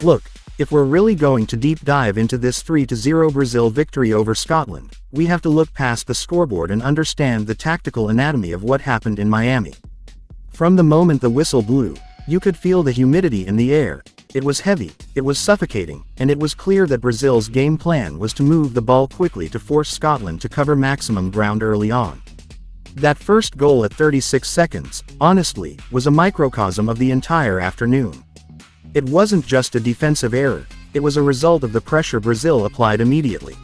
Look, if we're really going to deep dive into this 3-0 Brazil victory over Scotland, we have to look past the scoreboard and understand the tactical anatomy of what happened in Miami. From the moment the whistle blew, you could feel the humidity in the air. It was heavy, it was suffocating, and it was clear that Brazil's game plan was to move the ball quickly to force Scotland to cover maximum ground early on. That first goal at 36 seconds, honestly, was a microcosm of the entire afternoon. It wasn't just a defensive error, it was a result of the pressure Brazil applied immediately.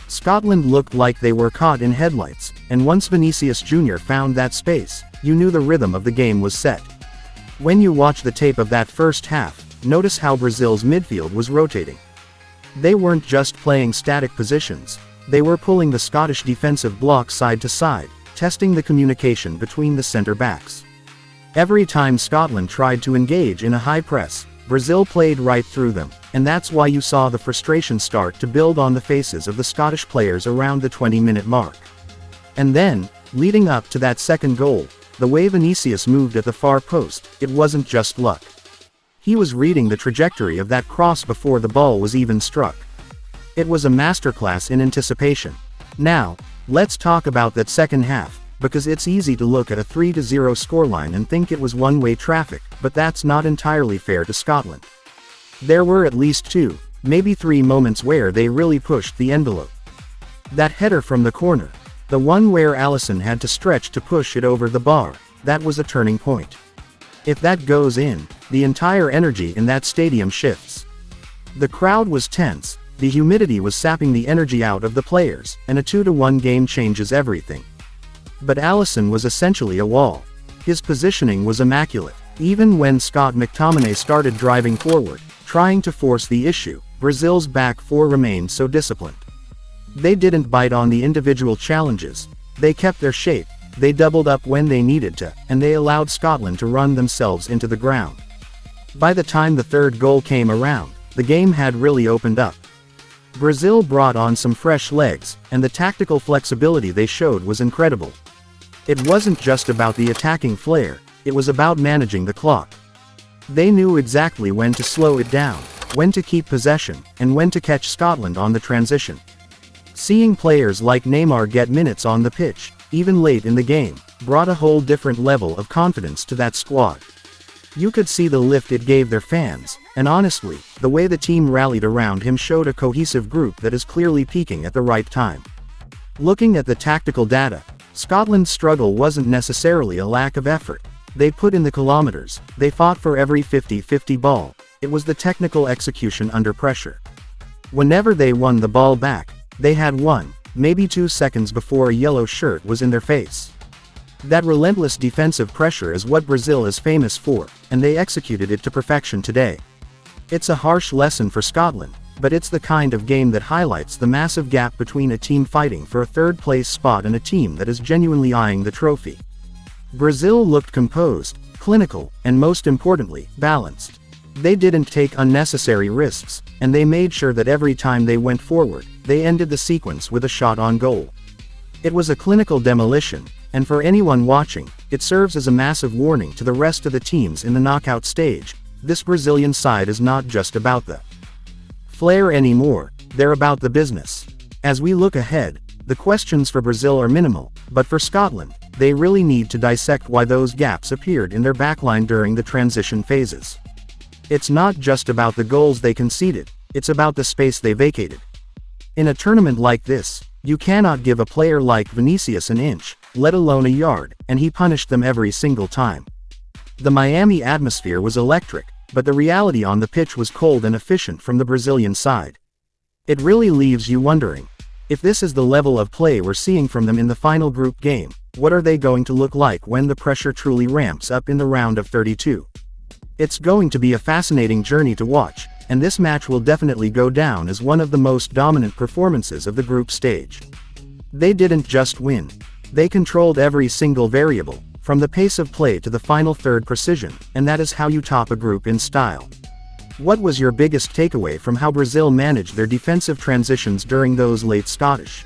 Scotland looked like they were caught in headlights, and once Vinicius Jr. found that space, you knew the rhythm of the game was set. When you watch the tape of that first half, notice how Brazil's midfield was rotating. They weren't just playing static positions, they were pulling the Scottish defensive block side to side, testing the communication between the centre-backs. Every time Scotland tried to engage in a high press, Brazil played right through them, and that's why you saw the frustration start to build on the faces of the Scottish players around the 20-minute mark. And then, leading up to that second goal, the way Vinicius moved at the far post, it wasn't just luck. He was reading the trajectory of that cross before the ball was even struck. It was a masterclass in anticipation. Now, let's talk about that second half, because it's easy to look at a 3-0 scoreline and think it was one-way traffic, but that's not entirely fair to Scotland. There were at least 2, maybe 3 moments where they really pushed the envelope. That header from the corner, the one where Alisson had to stretch to push it over the bar, that was a turning point. If that goes in, the entire energy in that stadium shifts. The crowd was tense, the humidity was sapping the energy out of the players, and a 2-1 game changes everything. But Alisson was essentially a wall. His positioning was immaculate. Even when Scott McTominay started driving forward, trying to force the issue, Brazil's back four remained so disciplined. They didn't bite on the individual challenges, they kept their shape, they doubled up when they needed to, and they allowed Scotland to run themselves into the ground. By the time the third goal came around, the game had really opened up. Brazil brought on some fresh legs, and the tactical flexibility they showed was incredible. It wasn't just about the attacking flair, it was about managing the clock. They knew exactly when to slow it down, when to keep possession, and when to catch Scotland on the transition. Seeing players like Neymar get minutes on the pitch, even late in the game, brought a whole different level of confidence to that squad. You could see the lift it gave their fans, and honestly, the way the team rallied around him showed a cohesive group that is clearly peaking at the right time. Looking at the tactical data, Scotland's struggle wasn't necessarily a lack of effort. They put in the kilometers, they fought for every 50-50 ball, it was the technical execution under pressure. Whenever they won the ball back, they had 1, maybe 2 seconds before a yellow shirt was in their face. That relentless defensive pressure is what Brazil is famous for, and they executed it to perfection today. It's a harsh lesson for Scotland, but it's the kind of game that highlights the massive gap between a team fighting for a third-place spot and a team that is genuinely eyeing the trophy. Brazil looked composed, clinical, and most importantly, balanced. They didn't take unnecessary risks, and they made sure that every time they went forward, they ended the sequence with a shot on goal. It was a clinical demolition, and for anyone watching, it serves as a massive warning to the rest of the teams in the knockout stage. This Brazilian side is not just about the flair anymore, they're about the business. As we look ahead, the questions for Brazil are minimal, but for Scotland, they really need to dissect why those gaps appeared in their backline during the transition phases. It's not just about the goals they conceded, it's about the space they vacated. In a tournament like this, you cannot give a player like Vinicius an inch, let alone a yard, and he punished them every single time. The Miami atmosphere was electric, but the reality on the pitch was cold and efficient from the Brazilian side. It really leaves you wondering, if this is the level of play we're seeing from them in the final group game, what are they going to look like when the pressure truly ramps up in the round of 32? It's going to be a fascinating journey to watch, and this match will definitely go down as one of the most dominant performances of the group stage. They didn't just win. They controlled every single variable, from the pace of play to the final third precision, and that is how you top a group in style. What was your biggest takeaway from how Brazil managed their defensive transitions during those late Scottish